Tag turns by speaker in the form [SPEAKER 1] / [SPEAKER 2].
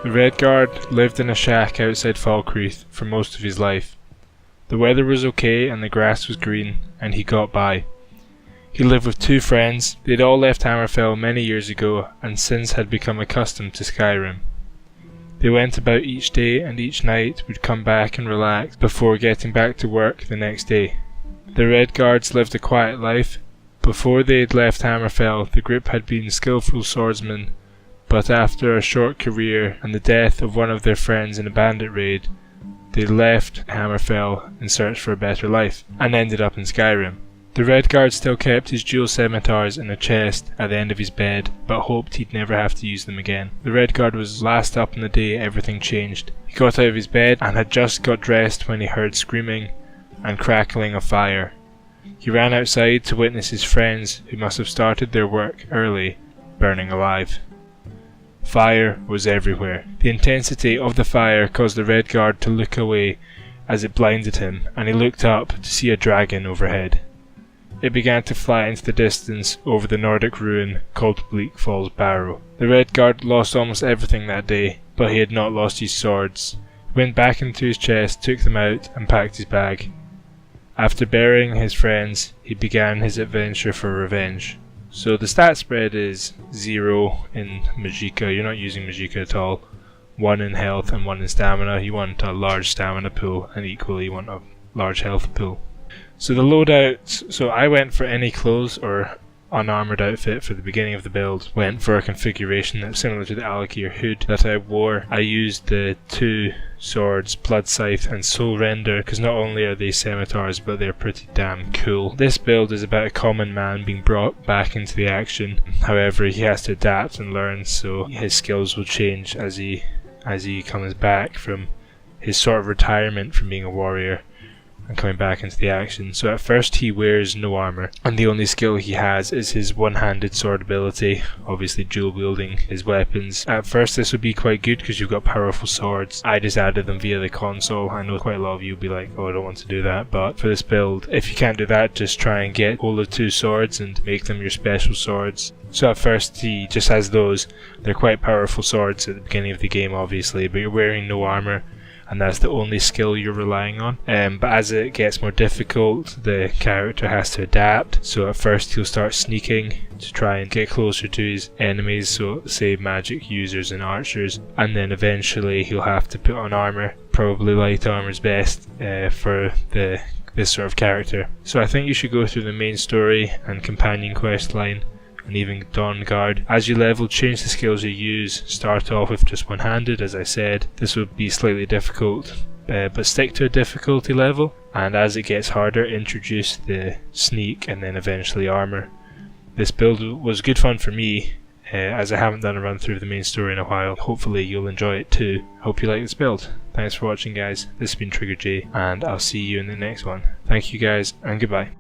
[SPEAKER 1] The Redguard lived in a shack outside Falkreath for most of his life. The weather was okay and the grass was green, and he got by. He lived with two friends. They'd all left Hammerfell many years ago and since had become accustomed to Skyrim. They went about each day and each night would come back and relax before getting back to work the next day. The Redguards lived a quiet life. Before they had left Hammerfell, the group had been skillful swordsmen, but after a short career and the death of one of their friends in a bandit raid, they left Hammerfell in search for a better life, and ended up in Skyrim. The Redguard still kept his dual scimitars in a chest at the end of his bed, but hoped he'd never have to use them again. The Redguard was last up on the day everything changed. He got out of his bed and had just got dressed when he heard screaming and crackling of fire. He ran outside to witness his friends, who must have started their work early, burning alive. Fire was everywhere. The intensity of the fire caused the Redguard to look away as it blinded him, and he looked up to see a dragon overhead. It began to fly into the distance over the Nordic ruin called Bleak Falls Barrow. The Redguard lost almost everything that day, but he had not lost his swords. He went back into his chest, took them out, and packed his bag. After burying his friends, he began his adventure for revenge. So the stat spread is 0 in Magicka. You're not using Magicka at all. 1 in health and 1 in stamina. You want a large stamina pool, and equally you want a large health pool. So the loadouts, so I went for any clothes or unarmoured outfit for the beginning of the build. Went for a configuration that's similar to the Alakir hood that I wore. I used the 2 swords, Blood Scythe and Soul Render, because not only are they scimitars but they're pretty damn cool. This build is about a common man being brought back into the action. However, he has to adapt and learn, so his skills will change as he comes back from his sort of retirement from being a warrior and coming back into the action. So at first he wears no armour, and the only skill he has is his one-handed sword ability, obviously dual wielding his weapons. At first this would be quite good because you've got powerful swords. I just added them via the console. I know quite a lot of you will be like, oh, I don't want to do that, but for this build, if you can't do that, just try and get hold of 2 swords and make them your special swords. So at first he just has those. They're quite powerful swords at the beginning of the game obviously, but you're wearing no armour, and that's the only skill you're relying on. But as it gets more difficult, the character has to adapt. So at first he'll start sneaking to try and get closer to his enemies, so say magic users and archers, and then eventually he'll have to put on armour. Probably light armour's best for this sort of character. So I think you should go through the main story and companion quest line, and even Dawnguard. As you level, change the skills you use. Start off with just one-handed, as I said. This would be slightly difficult, but stick to a difficulty level, and as it gets harder, introduce the sneak and then eventually armour. This build was good fun for me, as I haven't done a run through of the main story in a while. Hopefully you'll enjoy it too. Hope you like this build. Thanks for watching guys, this has been Trigger J, and I'll see you in the next one. Thank you guys, and goodbye.